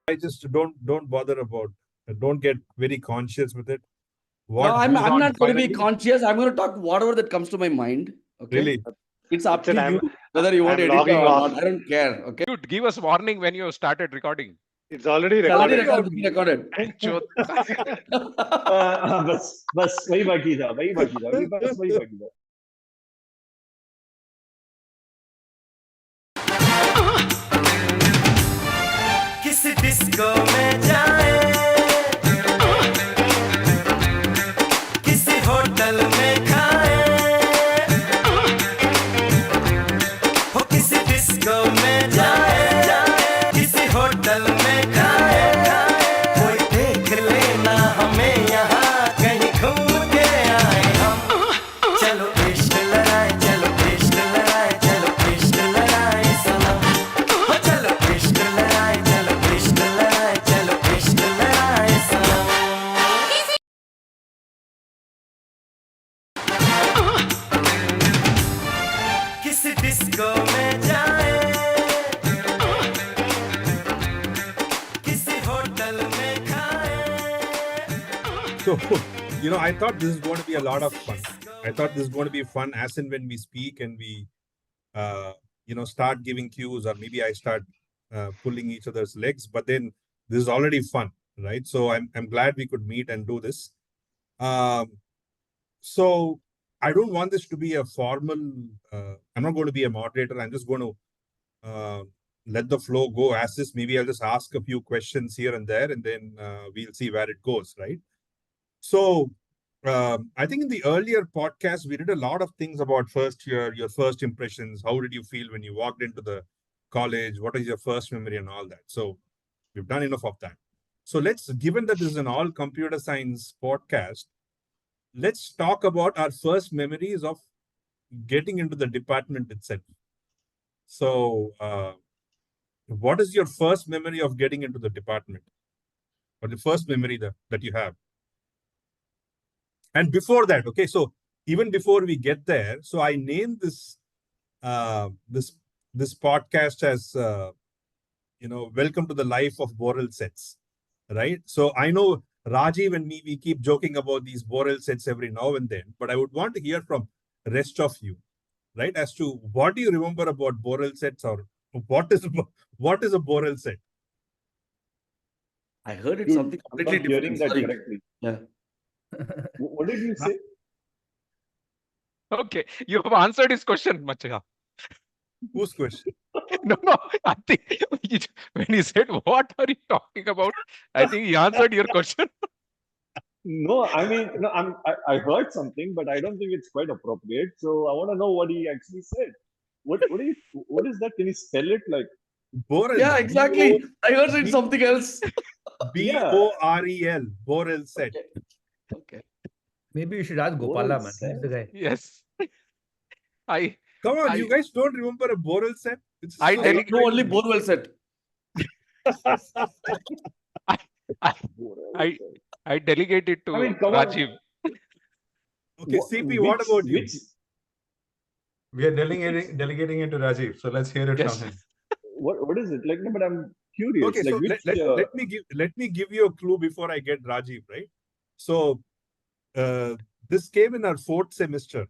I just don't bother about. Don't get very conscious with it. No, I'm goes on not going to be finally- conscious. I'm going to talk whatever that comes to my mind. Okay. Really? It's up That's it. to you whether you want to I'm edit it logging or off. not. I don't care. Okay. Dude, give us warning when you started recording. It's already It's already recorded. recorded. Chot. बस वही बाकी था अभी बस वही बाकी था किस डिस्को में जाए किसी होटल में खाए हो किसी डिस्को में जाए किसी होटल में खाए कोई देख लेना हमें यहाँ कहीं घूम के आए हम चलो इश्क लड़ाए चलो इश्क लड़ाए चलो इश्क लड़ाए सनम हो चलो इश्क लड़ाए चलो इश्क लड़ाए चलो इश्क लड़ाए सनम किस डिस्को में जाए किसी होटल में खाए So, I thought this is going to be a lot of fun. I thought this is going to be fun as and when we speak and we, start giving cues, or maybe I start pulling each other's legs. But then this is already fun, right? So I'm glad we could meet and do this. So I don't want this to be a formal. I'm not going to be a moderator. I'm just going to let the flow go as is. Maybe I'll just ask a few questions here and there, and then we'll see where it goes, right? So I think in the earlier podcast, we did a lot of things about first year, your first impressions. How did you feel when you walked into the college? What is your first memory and all that? So we've done enough of that. So given that this is an all computer science podcast, let's talk about our first memories of getting into the department itself. So what is your first memory of getting into the department? Or the first memory that you have? And before that, okay, so even before we get there, so I named this this podcast as welcome to the life of Borel Sets, right? So I know Rajeev and me, we keep joking about these Borel Sets every now and then, but I would want to hear from rest of you, right? As to what do you remember about Borel Sets, or what is a Borel Set? I heard it's Dude, something I'm completely not hearing different. that Sorry. correctly. Yeah. What did you say? Okay, you have answered his question, Macha. Whose question? No, I think when he said, what are you talking about? I think he answered your question. No, I mean, no, I heard something, but I don't think it's quite appropriate. So I want to know what he actually said. What is that? Can you spell it like? Borel. Yeah, exactly. I heard it's something else. Borel. Borel Set. Okay. Maybe you should ask Gopala, man. He's the guy. Yes. Come on, you guys don't remember a Borel Set? I I tell don't know only Borel Set. I delegate it to I mean, come on. Rajeev. Okay, CP, what about you? We are delegating it to Rajeev. So let's hear it Yes. from him. What is it like? No, but I'm curious. Okay, like, so let me give you a clue before I get Rajeev, right? So this came in our fourth semester.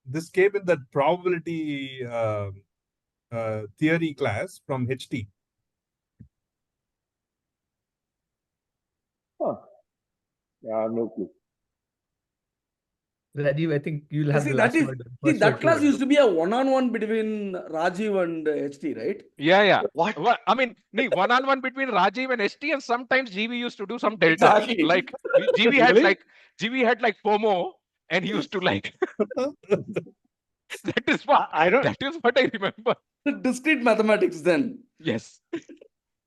This came in that probability theory class from HT. Huh. Yeah, I have no clue. Rajeev, I think you'll have the See, last that is, word. see, First that word class to it. used to be a one-on-one between Rajeev and HT, right? Yeah. What? I mean, one-on-one between Rajeev and ST, and sometimes GV used to do some delta. Exactly. Like GV had Really? GV had like FOMO, and he used to like. That is what I don't. that is what I remember. Discrete mathematics then. Yes.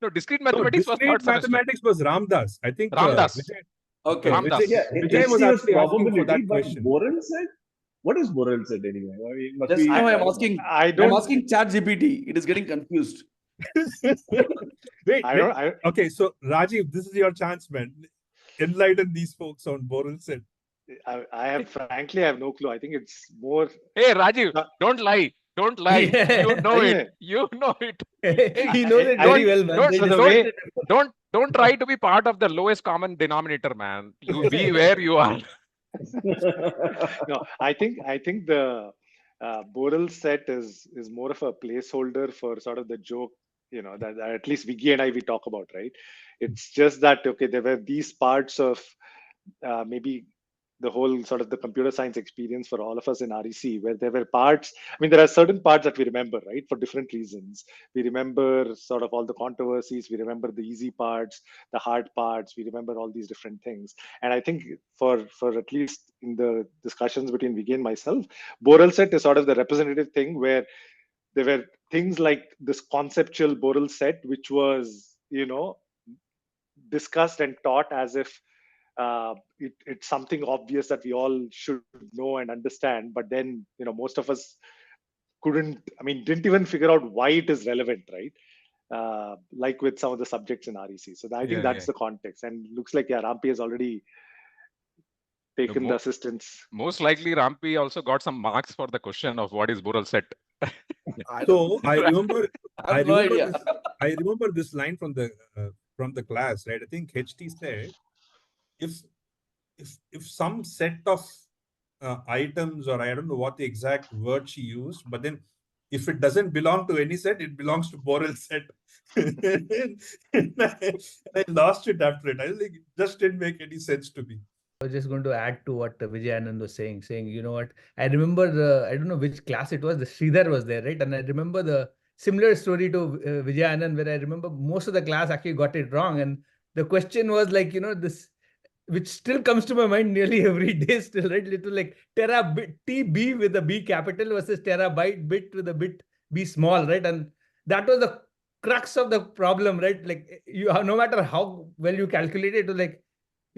No, discrete No, mathematics was discrete third semester. mathematics was Ramdas. I think Ramdas. Vijay, Okay. Ramdas. Yeah, Vijay HT was actually asking for probability, that but question. Borel said, what is Borel said anyway? I mean, must Just be, now I'm asking. I I'm don't. asking ChatGPT. It is getting confused. Wait, I don't. okay, so Rajeev, this is your chance, man. Enlighten these folks on Borel Set. I have frankly, I have no clue. I think it's more. Hey, Rajeev, don't lie. Don't lie. You know Anyway. it. You know it. He knows it very well, man. don't- They so the discussed way- it. Don't try to be part of the lowest common denominator, man. You be where you are. No, I think the Borel set is more of a placeholder for sort of the joke, that at least Viggy and I we talk about, right? It's just that okay, there were these parts of maybe the whole sort of the computer science experience for all of us in REC, where there were parts. I mean, there are certain parts that we remember, right, for different reasons. We remember sort of all the controversies. We remember the easy parts, the hard parts. We remember all these different things. And I think for at least in the discussions between Viggy and myself, Borel set is sort of the representative thing where there were things like this conceptual Borel set, which was, discussed and taught as if it's something obvious that we all should know and understand, but then most of us didn't even figure out why it is relevant, right? Like with some of the subjects in REC. So I think that's the context, and looks like Rampi has already taken the assistance. Most likely Rampi also got some marks for the question of what is Borel set. So I remember I have no idea. I remember this line from the class, right? I think HT said, if some set of items, or I don't know what the exact word she used, but then if it doesn't belong to any set, it belongs to Borel set. And I lost it after it. I think it just didn't make any sense to me. I was just going to add to what Vijay Anand was saying, you know what, I remember I don't know which class it was, the Sridhar was there, right? And I remember the similar story to Vijay Anand, where I remember most of the class actually got it wrong. And the question was like, this, which still comes to my mind nearly every day still, right? Little like TB with a B capital versus terabyte bit with a bit B small, right? And that was the crux of the problem, right? Like no matter how well you calculate it, like,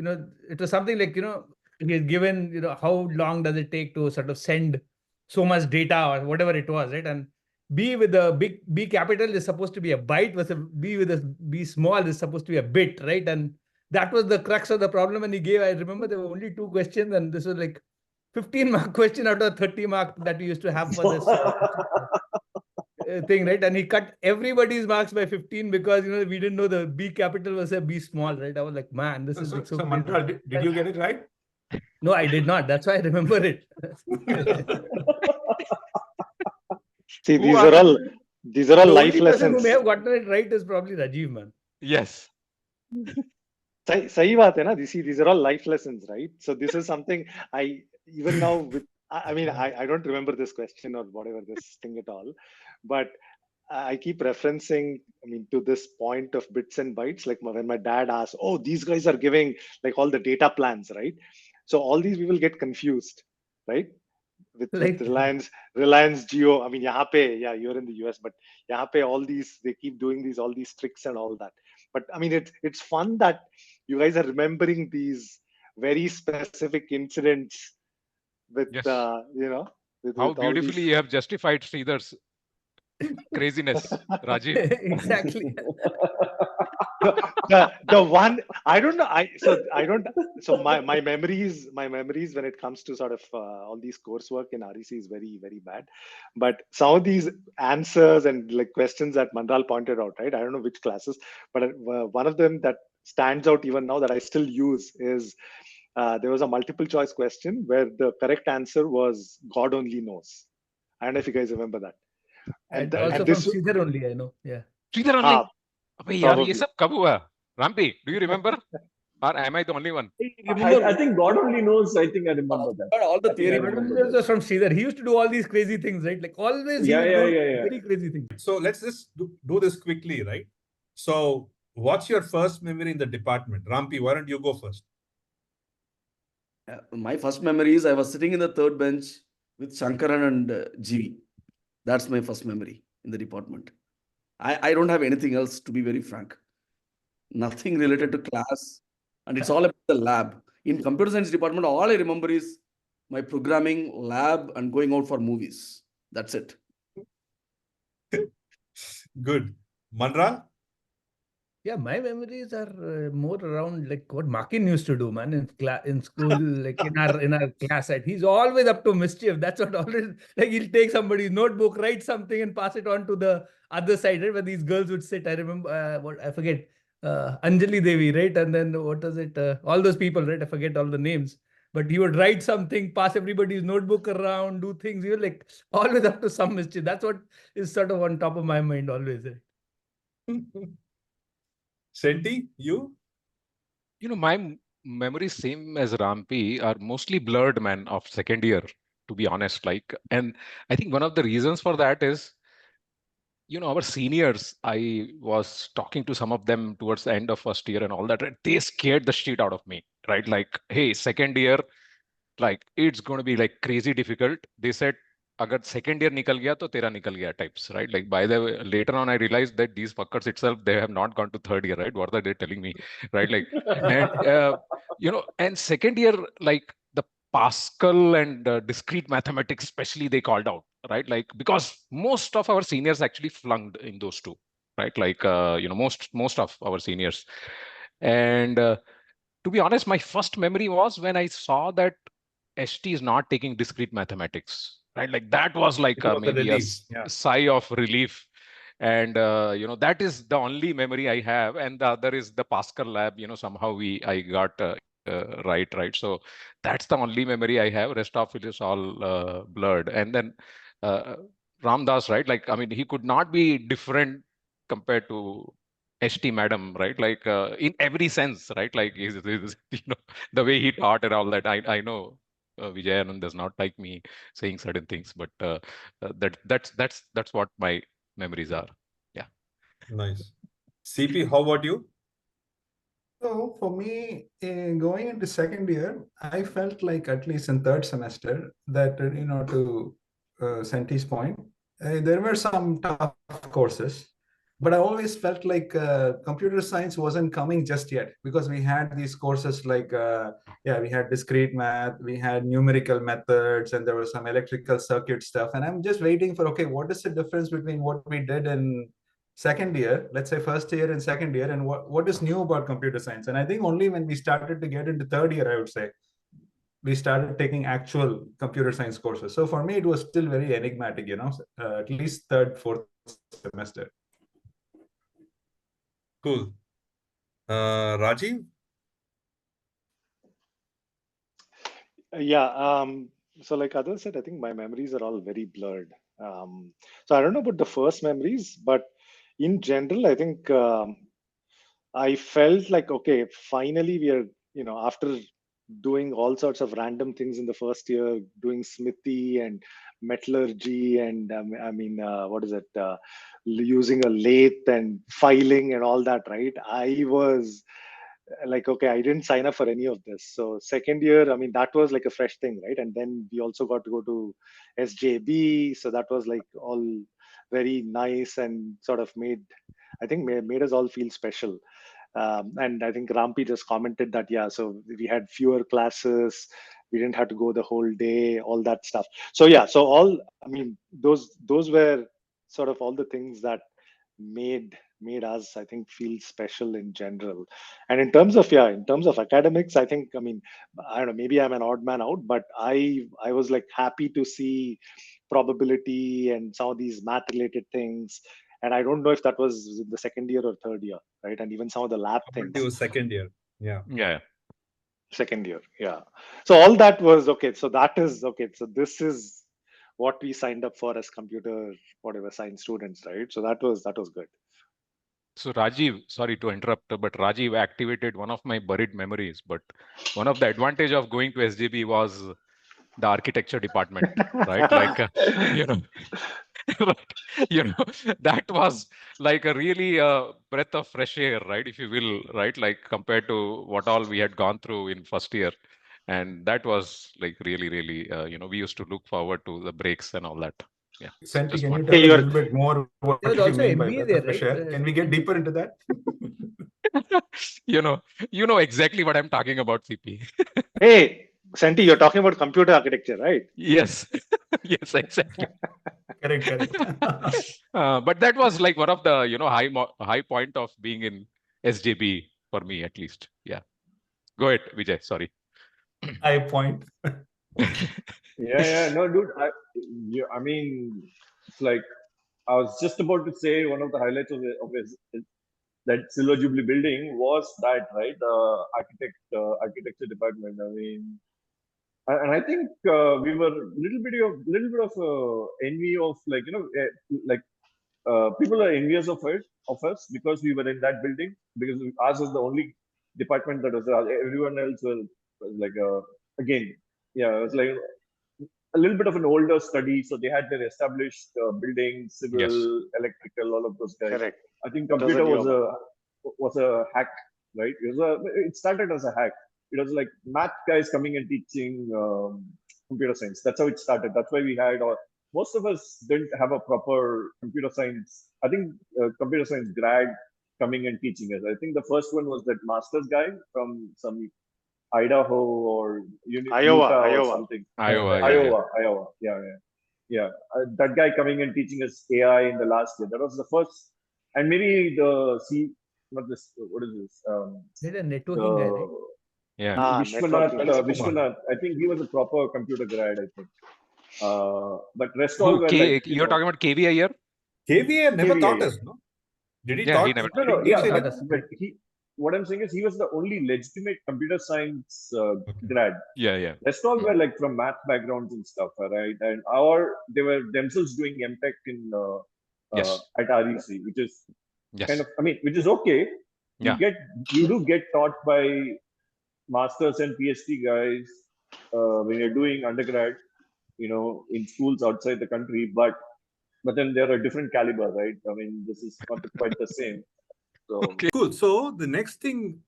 it was something like, he is given, how long does it take to sort of send so much data or whatever it was, right? And B with the big B capital is supposed to be a byte, versus B with a B small is supposed to be a bit, right? And that was the crux of the problem. And he gave, I remember there were only 2 questions, and this was like 15-mark question out of 30-mark that we used to have for this thing, right? And he cut everybody's marks by 15 because, we didn't know the B capital was a B small, right? I was like, man, this is so Manral, did you get it right? No, I did not. That's why I remember it. See, these are all The life only person lessons. who may have gotten it right is probably Rajeev, man. Yes. Sahi baat hai na? These are all life lessons, right? So this is something I even now with. I don't remember this question or whatever this thing at all, but I keep referencing, to this point of bits and bytes. Like when my dad asks, "Oh, these guys are giving like all the data plans, right?" So all these people get confused, right? With Reliance Jio. Yahan pe, yeah, you're in the US, but yahan pe all these, they keep doing all these tricks and all that. But it's fun that you guys are remembering these very specific incidents with, Yes. with How all beautifully these... you have justified Sridhar's craziness, Rajeev. Exactly. the one I don't know. So my memories when it comes to sort of all these coursework in REC is very, very bad. But some of these answers and like questions that Manral pointed out, right? I don't know which classes, but one of them that stands out even now that I still use is there was a multiple choice question where the correct answer was God only knows. I don't know if you guys remember that. And also from Sridhar only, I know. Yeah. Sridhar only. Yaar, ye sab kab hua? Rampi, do you remember? Or am I the only one? I think God only knows. I think I remember that. All the theory. It was from Sridhar. He used to do all these crazy things, right? Like always, he would do very crazy things. So let's just do this quickly, right? So what's your first memory in the department? Rampi, why don't you go first? My first memory is I was sitting in the third bench with Shankaran and GV. That's my first memory in the department. I don't have anything else, to be very frank. Nothing related to class. And it's all about the lab. In computer science department, all I remember is my programming, lab, and going out for movies. That's it. Good. Manral? Yeah, my memories are more around like what Makin used to do, man, in school, like in our class. Right? He's always up to mischief. That's what always like he'll take somebody's notebook, write something, and pass it on to the other side, right, where these girls would sit. I remember what I forget, Anjali Devi, right, and then what was it? All those people, right? I forget all the names. But he would write something, pass everybody's notebook around, do things. He was like always up to some mischief. That's what is sort of on top of my mind always. Right? Senti, you? My memories, same as Rampi, are mostly blurred, man, of second year, to be honest. And I think one of the reasons for that is, our seniors, I was talking to some of them towards the end of first year and all that, right? They scared the shit out of me, right? Like, hey, second year, like it's going to be like crazy difficult. They said, agar second year nikal gaya, to tera nikal gaya types, right? Like by the way, later on, I realized that these fuckers itself, they have not gone to third year, right? What are they telling me, right? Like, and, and second year, like the Pascal and discrete mathematics, especially they called out, right? Like, because most of our seniors actually flunked in those two, right? Like, most of our seniors. And to be honest, my first memory was when I saw that ST is not taking discrete mathematics, right? Like that was like It was a maybe a relief. Yeah. sigh of relief. And, that is the only memory I have. And the other is the Pascal lab, somehow I got right. So that's the only memory I have. Rest of it is all blurred. And then Ramdas, right? Like, I mean, he could not be different compared to ST madam, right? Like in every sense, right? Like the way he taught and all that. I know Vijay Anand does not like me saying certain things, but that's what my memories are. Yeah. Nice. CP, how about you? So for me, going into second year, I felt like at least in third semester that, to Senti's point, there were some tough courses, but I always felt like computer science wasn't coming just yet, because we had these courses like, we had discrete math, we had numerical methods, and there was some electrical circuit stuff. And I'm just waiting for, okay, what is the difference between what we did in second year, let's say first year and second year, and what is new about computer science? And I think only when we started to get into third year, I would say, we started taking actual computer science courses. So for me, it was still very enigmatic, at least third, fourth semester. Cool. Rajeev? Yeah. So like others said, I think my memories are all very blurred. So I don't know about the first memories, but in general, I think I felt like, okay, finally we are, after doing all sorts of random things in the first year, doing smithy and metallurgy and what is it, using a lathe and filing and all that, right? I was like, okay, I didn't sign up for any of this. So second year, I mean, that was like a fresh thing, right? And then we also got to go to SJB. So that was like all very nice and sort of made us all feel special. And I think Rampi just commented that, yeah, so we had fewer classes, we didn't have to go the whole day, all that stuff. So yeah, so those were sort of all the things that made us, I think, feel special in general. And in terms of academics, I think, I don't know, maybe I'm an odd man out, but I was like happy to see probability and some of these math related things. And I don't know if that was in the second year or third year, right? And even some of the lab things. It was second year. Yeah. Yeah. Second year. Yeah. So all that was okay. So that is okay. So this is what we signed up for as computer, whatever, science students, right? So that was good. So Rajeev, sorry to interrupt, but Rajeev activated one of my buried memories. But one of the advantage of going to SJB was the architecture department, right? Like, that was like a really breath of fresh air, right? If you will, right? Like compared to what all we had gone through in first year. And that was like really, really, we used to look forward to the breaks and all that. Yeah. Senti, Just can you one- tell a little bit more what There was you also mean by MBA breath of there, fresh right? air? Can we get deeper into that? you know exactly what I'm talking about, CP. Hey, Senti, you're talking about computer architecture, right? Yes. Yes, exactly. Correct. But that was like one of the high point of being in SJB for me at least. Yeah. Go ahead, Vijay. Sorry. I point. No, dude. I mean, it's like I was just about to say one of the highlights of his that Silver Jubilee building was that, right? The architecture department. I mean, and I think we were little bit of envy of, like, like people are envious of us because we were in that building, because ours was the only department that was everyone else was like again, yeah, it was like a little bit of an older study, so they had their established buildings, civil, Yes. electrical, all of those guys. Correct. I think It was a computer new was a hack, right? It started as a hack. It was like math guys coming and teaching computer science. That's how it started. That's why we had, or most of us didn't have a proper computer science. I think computer science grad coming and teaching us. I think the first one was that master's guy from some Idaho or Utah or something. Iowa. Yeah. That guy coming and teaching us AI in the last year. That was the first, and maybe what is this? They're a networking guy, right? Yeah. Vishwanath. I think he was a proper computer grad, I think. But rest all were like, you're talking about KVI here? KVA never KVA, taught yeah. us, no? Did he Yeah, taught? he never No, He yeah, taught us. but what I'm saying is he was the only legitimate computer science grad. Yeah. Rest all were like from math backgrounds and stuff, right? And they were themselves doing MTech in Yes. at REC, which is Yes. kind of, I mean, which is okay. Yeah. You do get taught by masters and PhD guys when you're doing undergrad, in schools outside the country, but then they're a different caliber, right? I mean, this is not quite the same. So Okay. Cool. So the next thing,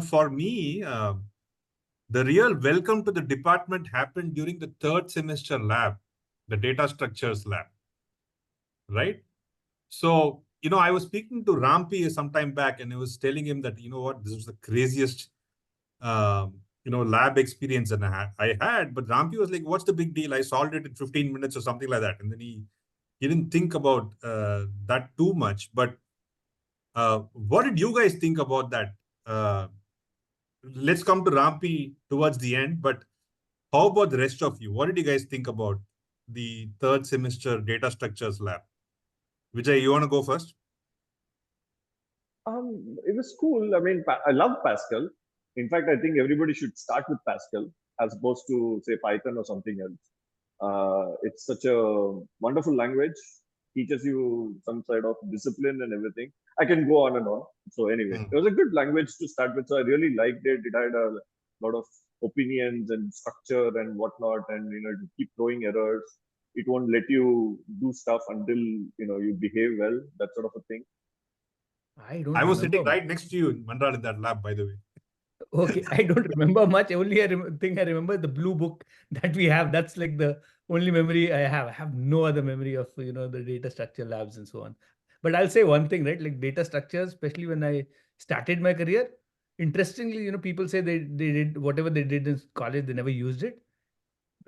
for me, the real welcome to the department happened during the third semester lab, the data structures lab, right? So, I was speaking to Rampi some time back, and I was telling him that, this was the craziest, lab experience that I had. But Rampi was like, what's the big deal? I solved it in 15 minutes or something like that. And then he didn't think about that too much. But what did you guys think about that? Let's come to Rampi towards the end. But how about the rest of you? What did you guys think about the third semester data structures lab? Vijay, you want to go first? it was cool. I mean, I love Pascal. In fact, I think everybody should start with Pascal as opposed to, say, Python or something else. It's such a wonderful language. Teaches you some sort of discipline and everything. I can go on and on. So anyway, it was a good language to start with. So I really liked it. It had a lot of opinions and structure and whatnot, and to keep throwing errors. It won't let you do stuff until you behave well. That sort of a thing. I was sitting right next to you in Manral in that lab, by the way. Okay, I don't remember much. Only I remember the blue book that we have. That's like the only memory I have. I have no other memory of the data structure labs and so on. But I'll say one thing, right? Like data structures, especially when I started my career. Interestingly, people say they did whatever they did in college, they never used it.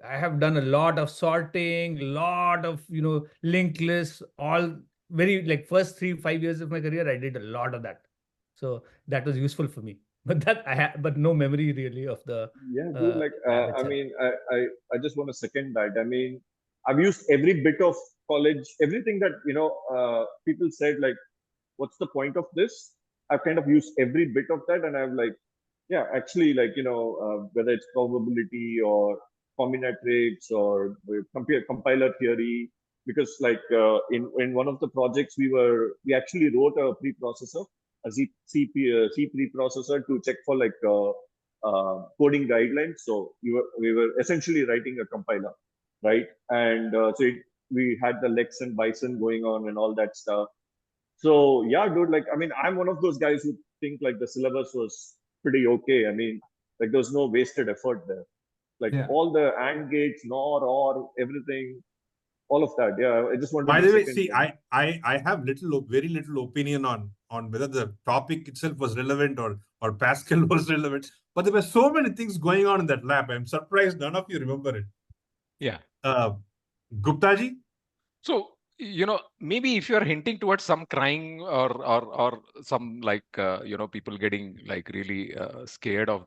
I have done a lot of sorting, lot of linked lists, all very like first 3-5 years of my career. I did a lot of that, so that was useful for me. But that I had, but no memory really of the. Yeah, dude, like I mean, I just want to second that. I mean, I've used every bit of college, everything that people said, like, what's the point of this? I've kind of used every bit of that, and I've like, yeah, actually, like whether it's probability or combinatorics or compiler theory, because like in one of the projects we actually wrote a preprocessor, a C preprocessor to check for like coding guidelines. So we were essentially writing a compiler, right? And we had the Lex and Bison going on and all that stuff. So yeah, dude, like, I mean, I'm one of those guys who think like the syllabus was pretty okay. I mean, like there's no wasted effort there. Like all the AND gates, NOR, OR, everything, all of that. Yeah, I just wanted By to the way, see, I have very little opinion on whether the topic itself was relevant or Pascal was relevant. But there were so many things going on in that lab. I'm surprised none of you remember it. Yeah. Gupta ji? So maybe if you are hinting towards some crying or some like, people getting like really scared of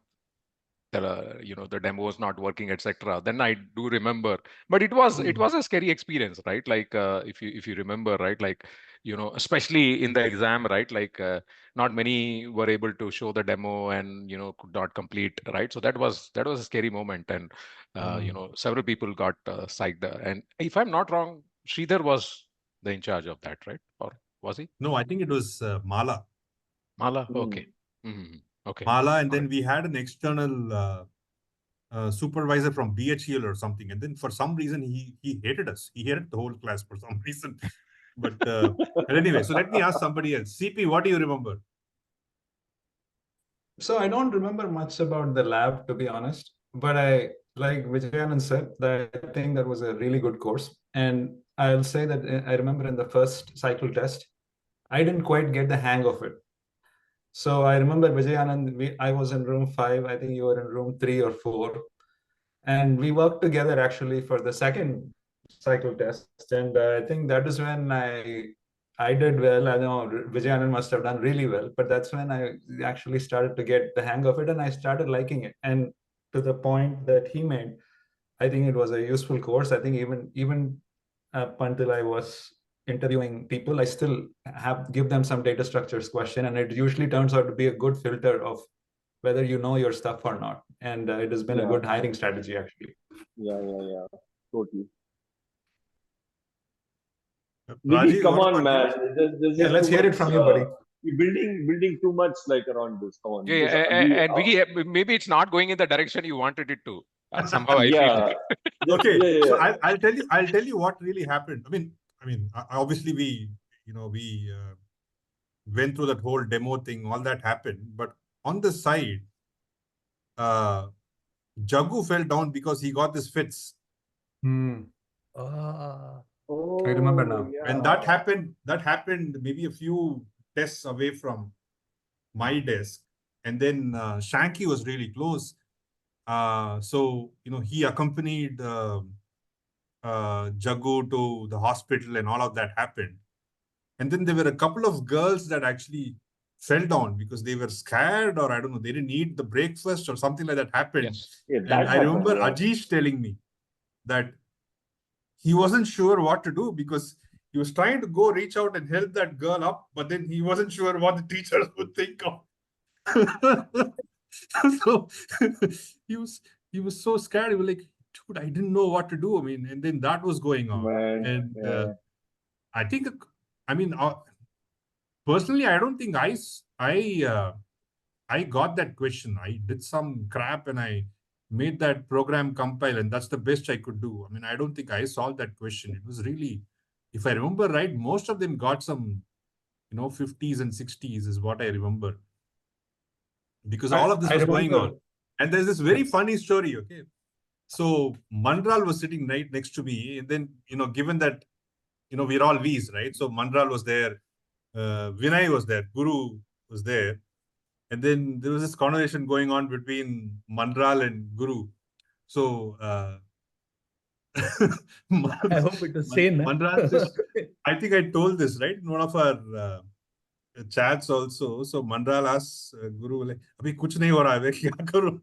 the demo was not working, etc., then I do remember. But it was a scary experience, right? Like, if you remember, right? Like, especially in the exam, right? Like, not many were able to show the demo and could not complete, right? So that was a scary moment, and several people got psyched. And if I'm not wrong, Sridhar was the in charge of that, right? Or was he? No, I think it was Mala. Mala, okay. Okay. Mala, and then Alright. we had an external supervisor from BHEL or something, and then for some reason he hated us. He hated the whole class for some reason. But anyway, so let me ask somebody else. CP, what do you remember? So I don't remember much about the lab, to be honest, but I, like Vijay Anand said, that I think that was a really good course. And I'll say that I remember in the first cycle test, I didn't quite get the hang of it. So I remember Vijay Anand, I was in room 5, I think you were in room 3 or 4. And we worked together actually for the second cycle test. And I think that is when I did well. I know Vijay Anand must have done really well, but that's when I actually started to get the hang of it and I started liking it. And to the point that he made, I think it was a useful course. I think even up until I was interviewing people, I still give them some data structures question, and it usually turns out to be a good filter of whether you know your stuff or not. And it has been a good hiring strategy, actually. Yeah, totally. Rajeev, come what on, about man. you? Yeah, let's hear it from you, buddy. You're building too much like around this. Come on. Yeah, and Viggy, maybe it's not going in the direction you wanted it to. Somehow I feel. Okay, so I'll tell you what really happened. I mean, obviously we went through that whole demo thing, all that happened, but on the side, Jagu fell down because he got this fits. I remember now. And that happened maybe a few desks away from my desk. And then Shanky was really close. So, he accompanied Jagu to the hospital and all of that happened. And then there were a couple of girls that actually fell down because they were scared, or I don't know, they didn't eat the breakfast or something like that happened. Yes. Yeah, and I remember Ajish telling me that he wasn't sure what to do because he was trying to go reach out and help that girl up, but then he wasn't sure what the teachers would think of. So he was so scared. He was like, dude, I didn't know what to do. I mean, and then that was going on. And I think, personally, I don't think I got that question. I did some crap and I made that program compile, and that's the best I could do. I mean, I don't think I solved that question. It was really, if I remember right, most of them got some, 50s and 60s is what I remember. Because all of this was going on. And there's this very funny story, okay? So Manral was sitting right next to me. And then, given that, we're all V's, right? So Manral was there. Vinay was there. Guru was there. And then there was this conversation going on between Manral and Guru. So I hope it was sane. Manral just, I think I told this, right? In one of our chats also. So Manral asks Guru, like, Abhi kuch nahi ho raha hai, kya karu?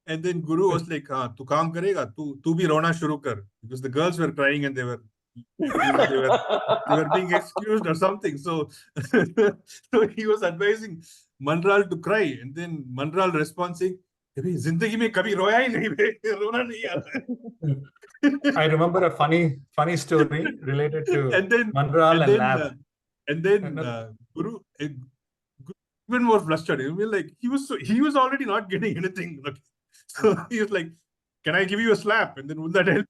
And then Guru was like, tu kaam karega, tu bhi rona shuru kar. Because the girls were crying and they were being excused or something. So, so he was advising Manral to cry, and then Manral responding, "Zindagi mein kabhi roya hi nahi, rona nahi aata." I remember a funny story related to Manral and lab. And then Guru even more frustrated. I mean, like he was already not getting anything. So he was like, "Can I give you a slap?" And then would that help?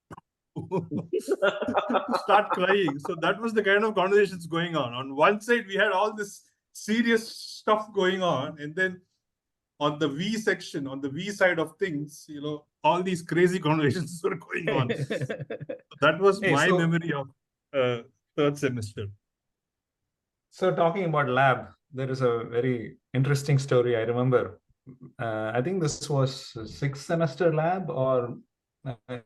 Start crying. So that was the kind of conversations going on. On one side, we had all this serious stuff going on, and then on the V section, on the V side of things, all these crazy conversations were going on. That was my memory of third semester. So talking about lab, there is a very interesting story I remember. I think this was a 6th semester lab, or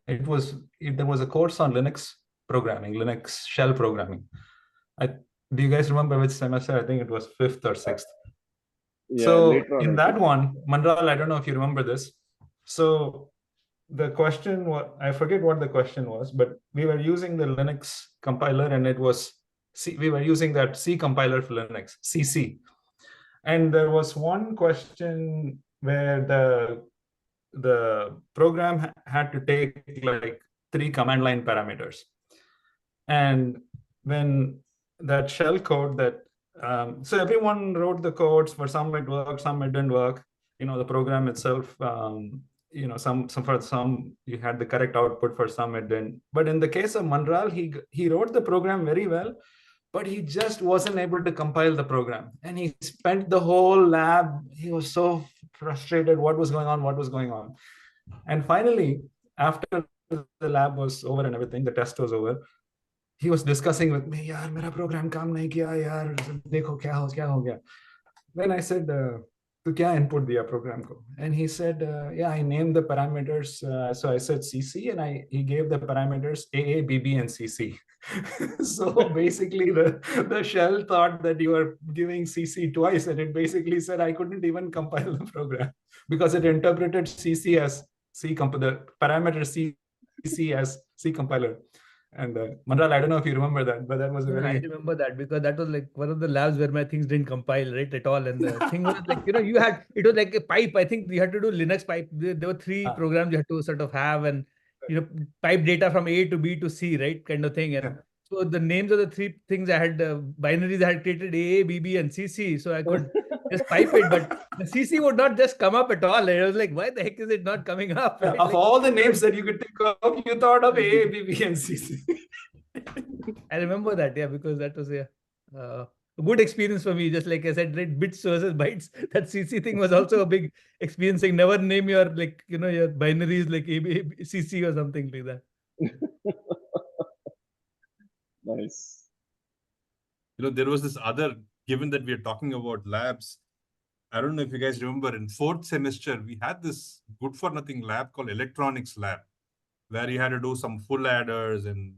there was a course on Linux programming, Linux shell programming. Do you guys remember which semester? I think it was 5th or 6th. Yeah, So later on, in that one, Manral, I don't know if you remember this. So the question was, I forget what the question was, but we were using the Linux compiler, and it was we were using that C compiler for Linux, CC. And there was one question where the program had to take like 3 command line parameters. And when that shell code that, so everyone wrote the codes. For some it worked, some it didn't work. The program itself, for some you had the correct output, for some it didn't. But in the case of Manral, he wrote the program very well, but he just wasn't able to compile the program. And he spent the whole lab, he was so frustrated, what was going on. And finally, after the lab was over and everything, the test was over, he was discussing with me, yaar, mera program kaam nahi kiya, yaar, dekho kya ho gaya. Then I said, to kya input diya program ko? And he said, yeah, I named the parameters. So I said CC, and he gave the parameters AA, BB, and CC. So basically the shell thought that you were giving CC twice, and it basically said I couldn't even compile the program because it interpreted CC as the parameter CC as C compiler. And Manral, I don't know if you remember that, but that was a very... I remember that because that was like one of the labs where my things didn't compile right at all. And the thing was like, it was like a pipe. I think you had to do Linux pipe. There were 3 programs you had to sort of have, and, pipe data from A to B to C, right? Kind of thing. And so the names of the 3 things I had, binaries I had created, AA, BB, and CC. So I could just pipe it, but the CC would not just come up at all. I was like, why the heck is it not coming up? Right? Of all the names that you could think of, you thought of AA, BB, and CC. I remember that, because that was a good experience for me. Just like I said, right, bits versus bytes. That CC thing was also a big experience. Saying never name your your binaries like CC or something like that. Nice. There was this other, given that we are talking about labs, I don't know if you guys remember, in 4th semester, we had this good for nothing lab called electronics lab, where you had to do some full adders and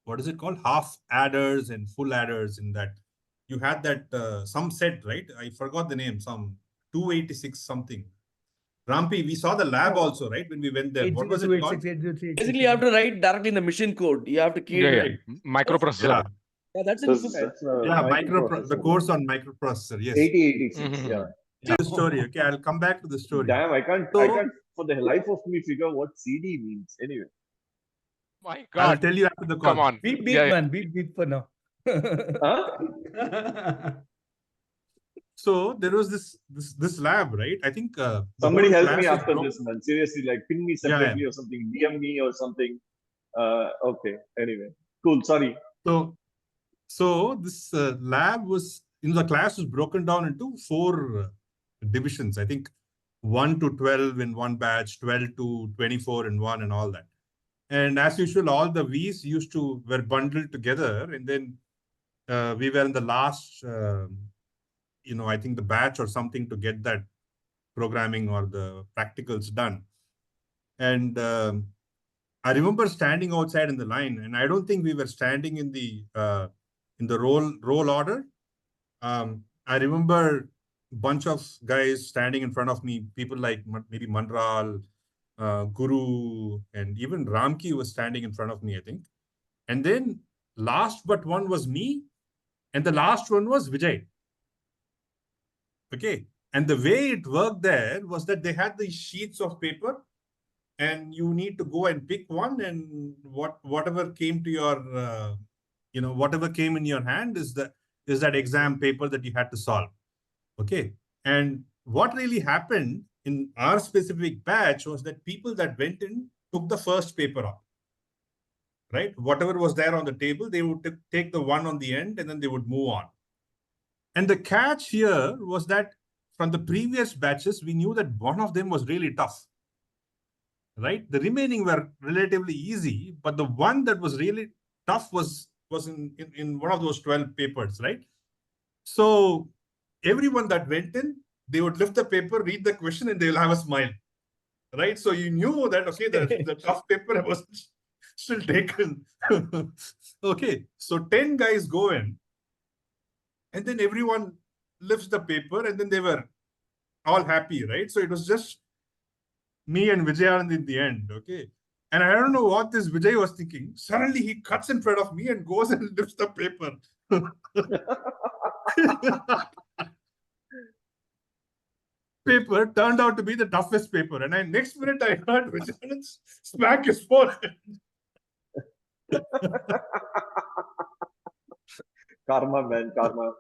what is it called? Half adders and full adders. In that, you had that some set, right? I forgot the name, some 286 something. Rampi, we saw the lab also, right? When we went there. What was it called? Basically, you have to write directly in the machine code. You have to key it. Microprocessor. Yeah, that's the course on microprocessor. Yes. 8086. Yeah. The story. Okay, I'll come back to the story. Damn, I can't for the life of me figure what CD means. Anyway. My God. I'll tell you after the call. Come on. Beep, man. Beep for now. So there was this lab, right? I think somebody help me after this, man. Seriously, like ping me separately or something, DM me or something. Okay. Anyway, cool. Sorry. So this lab was, the class was broken down into 4 divisions. I think 1 to 12 in one batch, 12 to 24 in one, and all that. And as usual, all the V's were bundled together, and then we were in the last, I think the batch or something to get that programming or the practicals done. And I remember standing outside in the line, and I don't think we were standing in the roll order. I remember a bunch of guys standing in front of me, people like maybe Manral, Guru, and even Ramki was standing in front of me, I think. And then last but one was me, and the last one was Vijay. Okay. And the way it worked there was that they had these sheets of paper, and you need to go and pick one, and whatever came to your, whatever came in your hand is that exam paper that you had to solve. Okay. And what really happened in our specific batch was that people that went in took the first paper off, right? Whatever was there on the table, they would take the one on the end, and then they would move on. And the catch here was that from the previous batches, we knew that one of them was really tough, right? The remaining were relatively easy, but the one that was really tough was in one of those 12 papers, right? So everyone that went in, they would lift the paper, read the question, and they'll have a smile, right? So you knew that, okay, the tough paper still taken. Okay, so 10 guys go in, and then everyone lifts the paper, and then they were all happy, right? So it was just me and Vijay Anand in the end, okay? And I don't know what this Vijay was thinking. Suddenly he cuts in front of me and goes and lifts the paper. Paper turned out to be the toughest paper. And next minute I heard Vijay Anand smack his forehead. Karma, man, karma.